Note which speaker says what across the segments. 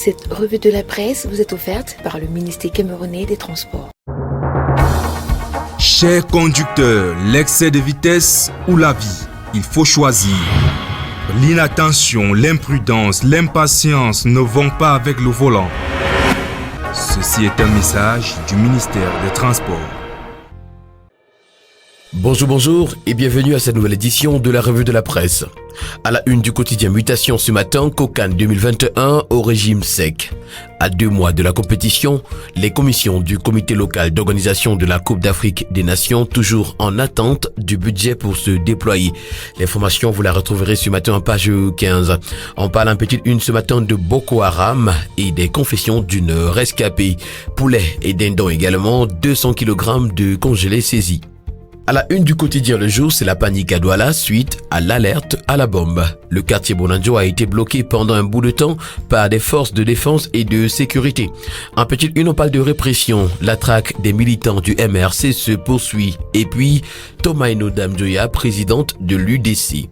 Speaker 1: Cette revue de la presse vous est offerte par le ministère camerounais des Transports.
Speaker 2: Chers conducteurs, l'excès de vitesse ou la vie, il faut choisir. L'inattention, l'imprudence, l'impatience ne vont pas avec le volant. Ceci est un message du ministère des Transports.
Speaker 3: Bonjour et bienvenue à cette nouvelle édition de la revue de la presse. À la une du quotidien Mutation ce matin, COCAN 2021 au régime sec. À 2 mois de la compétition, les commissions du comité local d'organisation de la Coupe d'Afrique des Nations toujours en attente du budget pour se déployer. L'information, vous la retrouverez ce matin en page 15. On parle en petite une ce matin de Boko Haram et des confessions d'une rescapée. Poulet et dindon également, 200 kg de congelés saisis. À la une du quotidien Le Jour, c'est la panique à Douala suite à l'alerte à la bombe. Le quartier Bonanjo a été bloqué pendant un bout de temps par des forces de défense et de sécurité. En petite une, on parle de répression. La traque des militants du MRC se poursuit. Et puis, Tomaino Damjoya, présidente de l'UDC.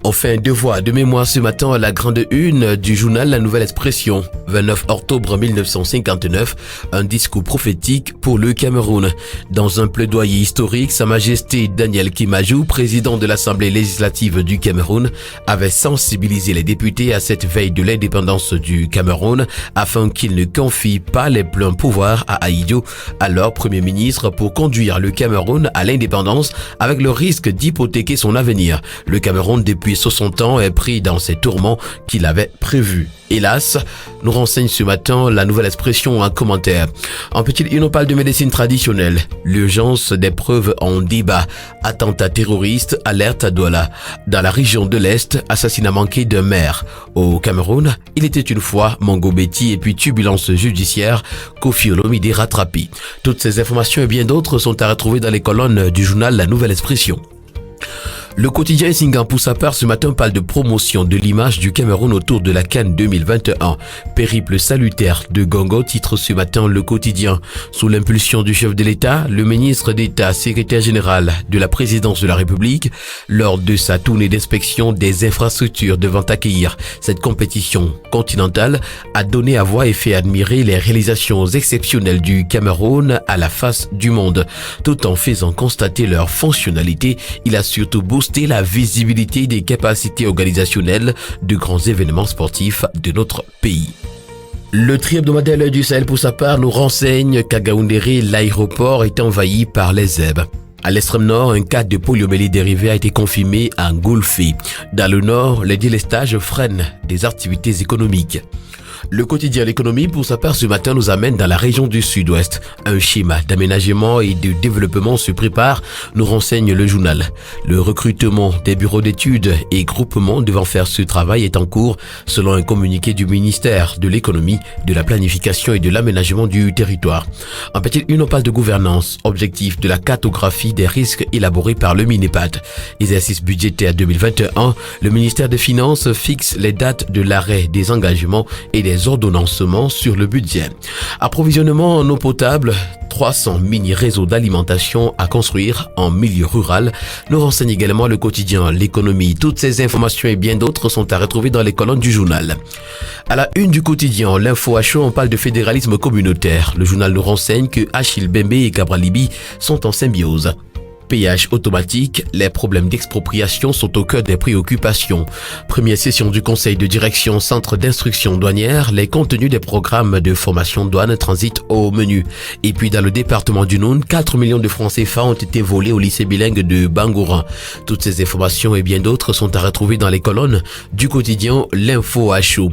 Speaker 3: Enfin, devoir de mémoire ce matin à la grande une du journal La Nouvelle Expression. 29 octobre 1959, un discours prophétique pour le Cameroun. Dans un plaidoyer historique, Sa Majesté Daniel Kimajou, président de l'Assemblée législative du Cameroun, avait sensibilisé les députés à cette veille de l'indépendance du Cameroun afin qu'ils ne confient pas les pleins pouvoirs à Ahidjo, alors Premier ministre, pour conduire le Cameroun à l'indépendance avec le risque d'hypothéquer son avenir. Le Cameroun, depuis 60 ans, est pris dans ces tourments qu'il avait prévus. Hélas, nous renseigne ce matin La Nouvelle Expression en commentaire. En petite une, on parle de médecine traditionnelle. L'urgence des preuves en débat. Attentat terroriste, alerte à Douala. Dans la région de l'Est, assassinat manqué d'un maire. Au Cameroun, il était une fois Mongo Betty et puis turbulence judiciaire, Kofi Olomide rattrapé. Toutes ces informations et bien d'autres sont à retrouver dans les colonnes du journal La Nouvelle Expression. Le quotidien Singan pour sa part ce matin parle de promotion de l'image du Cameroun autour de la CAN 2021. Périple salutaire de Gongo, titre ce matin le quotidien. Sous l'impulsion du chef de l'État, le ministre d'État, secrétaire général de la présidence de la République, lors de sa tournée d'inspection des infrastructures devant accueillir cette compétition continentale, a donné à voir et fait admirer les réalisations exceptionnelles du Cameroun à la face du monde. Tout en faisant constater leur fonctionnalité, il a surtout boosté la visibilité des capacités organisationnelles de grands événements sportifs de notre pays. Le tri-hebdomadaire du Sahel pour sa part nous renseigne qu'à Gaoundéré, l'aéroport est envahi par les zèbres. À l'extrême nord, un cas de poliomyélite dérivée a été confirmé à Ngolfé. Dans le nord, les délestages freinent des activités économiques. Le quotidien L'économie pour sa part ce matin nous amène dans la région du sud-ouest. Un schéma d'aménagement et de développement se prépare, nous renseigne le journal. Le recrutement des bureaux d'études et groupements devant faire ce travail est en cours selon un communiqué du ministère de l'économie, de la planification et de l'aménagement du territoire. En petite une, on parle de gouvernance, objectif de la cartographie des risques élaborés par le MINEPAD. Exercice budgétaire 2021, le ministère des Finances fixe les dates de l'arrêt des engagements et des ordonnancements sur le budget. Approvisionnement en eau potable, 300 mini-réseaux d'alimentation à construire en milieu rural, nous renseigne également le quotidien L'économie. Toutes ces informations et bien d'autres sont à retrouver dans les colonnes du journal. À la une du quotidien, l'info à chaud, on parle de fédéralisme communautaire. Le journal nous renseigne que Achille Bembe et Cabralibi sont en symbiose. Péage automatique, les problèmes d'expropriation sont au cœur des préoccupations. Première session du conseil de direction centre d'instruction douanière, les contenus des programmes de formation douane transitent au menu. Et puis dans le département du Noun, 4 millions de francs CFA ont été volés au lycée bilingue de Bangoura. Toutes ces informations et bien d'autres sont à retrouver dans les colonnes du quotidien L'Info à chaud.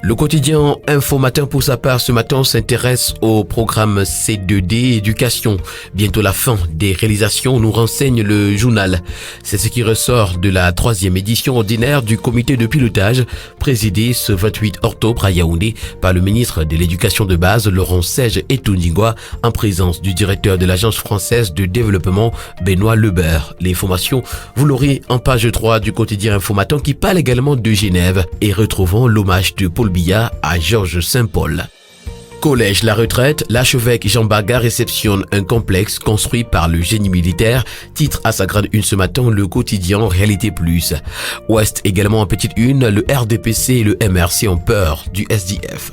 Speaker 3: Le quotidien Info Matin pour sa part ce matin s'intéresse au programme C2D éducation. Bientôt la fin des réalisations nous renseigne le journal. C'est ce qui ressort de la 3e édition ordinaire du comité de pilotage présidé ce 28 octobre à Yaoundé par le ministre de l'Éducation de base Laurent Sège Etuningwa en présence du directeur de l'Agence française de développement Benoît Lebert. L'information, vous l'aurez en page 3 du quotidien Infomatin qui parle également de Genève et retrouvons l'hommage de Paul Biya à Georges Saint-Paul. Collège La Retraite, l'archevêque Jean Baga réceptionne un complexe construit par le génie militaire, titre à sa grande une ce matin le quotidien Réalité Plus. Ouest également en petite une, le RDPC et le MRC ont peur du SDF.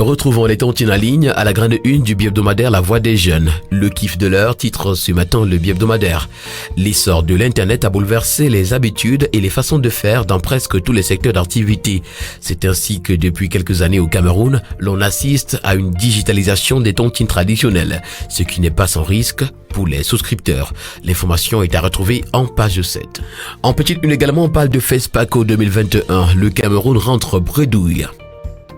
Speaker 3: Retrouvons les tontines en ligne à la grande une du bi-hebdomadaire La Voix des Jeunes. Le kiff de l'heure titre ce matin le bi-hebdomadaire. L'essor de l'Internet a bouleversé les habitudes et les façons de faire dans presque tous les secteurs d'activité. C'est ainsi que depuis quelques années au Cameroun, l'on assiste à une digitalisation des tontines traditionnelles, ce qui n'est pas sans risque pour les souscripteurs. L'information est à retrouver en page 7. En petite une également, on parle de FESPACO 2021. Le Cameroun rentre bredouille.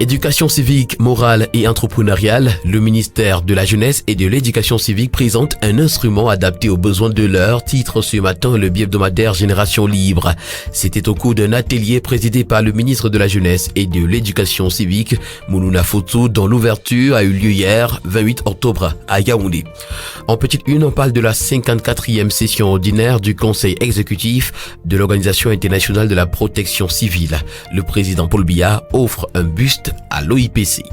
Speaker 3: Éducation civique, morale et entrepreneuriale, le ministère de la Jeunesse et de l'Éducation civique présente un instrument adapté aux besoins de l'heure, titre ce matin le bi-hebdomadaire Génération Libre. C'était au cours d'un atelier présidé par le ministre de la Jeunesse et de l'Éducation civique, Moulouna Fotou, dont l'ouverture a eu lieu hier, 28 octobre, à Yaoundé. En petite une, on parle de la 54e session ordinaire du Conseil exécutif de l'Organisation internationale de la protection civile. Le président Paul Biya offre un buste à l'OIPC.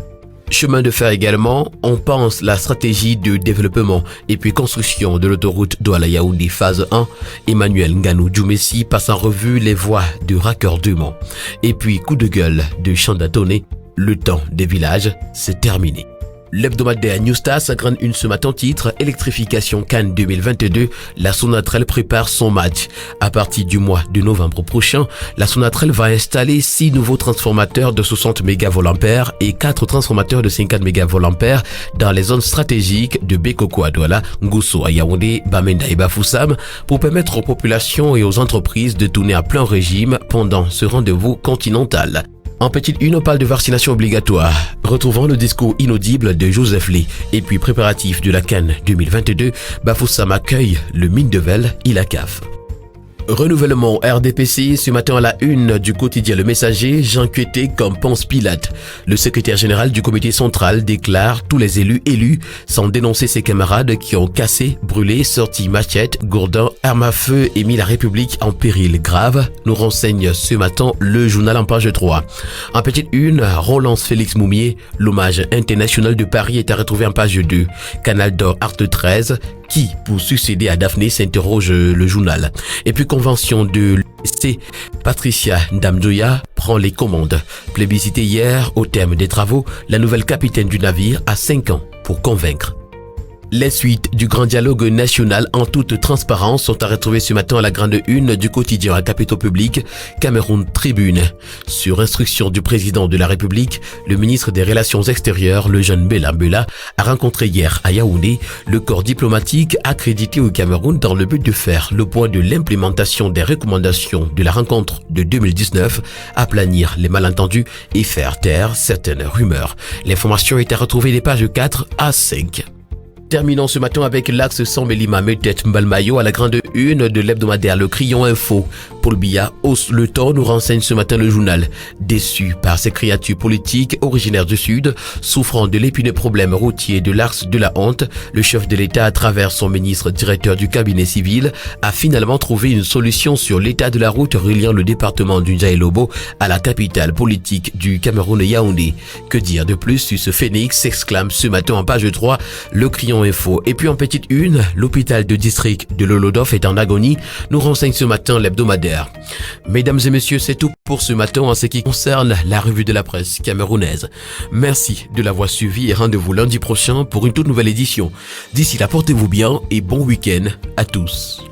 Speaker 3: Chemin de fer également, on pense la stratégie de développement et puis construction de l'autoroute Douala-Yaoundé phase 1. Emmanuel Nganou Djoumessi passe en revue les voies de raccordement. Et puis coup de gueule de Chandatone, le temps des villages, c'est terminé. L'hebdomadaire Newstas grande une ce matin titre électrification Cannes 2022, la Sonatrel prépare son match. À partir du mois de novembre prochain, la Sonatrel va installer 6 nouveaux transformateurs de 60 MVA et 4 transformateurs de 50 MVA dans les zones stratégiques de Bekoko à Douala, Ngousso à Yaoundé, Bamenda et Bafoussam pour permettre aux populations et aux entreprises de tourner à plein régime pendant ce rendez-vous continental. En petite une, on parle de vaccination obligatoire. Retrouvons le discours inaudible de Joseph Lee. Et puis préparatif de la Cannes 2022, Bafoussam accueille le Mindevel Ilakaf. Renouvellement RDPC, ce matin à la une du quotidien Le Messager, Jean Kueté comme Ponce Pilate. Le secrétaire général du comité central déclare tous les élus sans dénoncer ses camarades qui ont cassé, brûlé, sorti machette, gourdin, arme à feu et mis la République en péril grave, nous renseigne ce matin le journal en page 3. En petite une, relance Félix Moumier, l'hommage international de Paris est à retrouver en page 2. Canal d'Or Art 13, qui pour succéder à Daphné s'interroge le journal. Et puis convention de l'UST, Patricia Ndamdoya prend les commandes. Plébiscité hier au terme des travaux, la nouvelle capitaine du navire a 5 ans pour convaincre. Les suites du grand dialogue national en toute transparence sont à retrouver ce matin à la grande une du quotidien à Capitaux Public, Cameroun Tribune. Sur instruction du président de la République, le ministre des Relations extérieures, le jeune Bella Mbela, a rencontré hier à Yaoundé le corps diplomatique accrédité au Cameroun dans le but de faire le point de l'implémentation des recommandations de la rencontre de 2019, aplanir les malentendus et faire taire certaines rumeurs. L'information est à retrouver des pages 4 à 5. Terminons ce matin avec l'axe Sambelima Metet Mbalmayo à la grande une de l'hebdomadaire Le Crayon Info. Paul Biya hausse le ton, nous renseigne ce matin le journal. Déçu par ces créatures politiques originaires du Sud, souffrant de l'épineux problème routier de l'axe de la honte, le chef de l'État, à travers son ministre directeur du cabinet civil, a finalement trouvé une solution sur l'état de la route reliant le département du Ndiaye-Lobo à la capitale politique du Cameroun, Yaoundé. Que dire de plus sur ce phénix, s'exclame ce matin en page 3 Le Crayon Info. Et puis en petite une, l'hôpital de district de Lolodof est en agonie, nous renseigne ce matin l'hebdomadaire. Mesdames et messieurs, c'est tout pour ce matin en ce qui concerne la revue de la presse camerounaise. Merci de l'avoir suivi et rendez-vous lundi prochain pour une toute nouvelle édition. D'ici là, portez-vous bien et bon week-end à tous.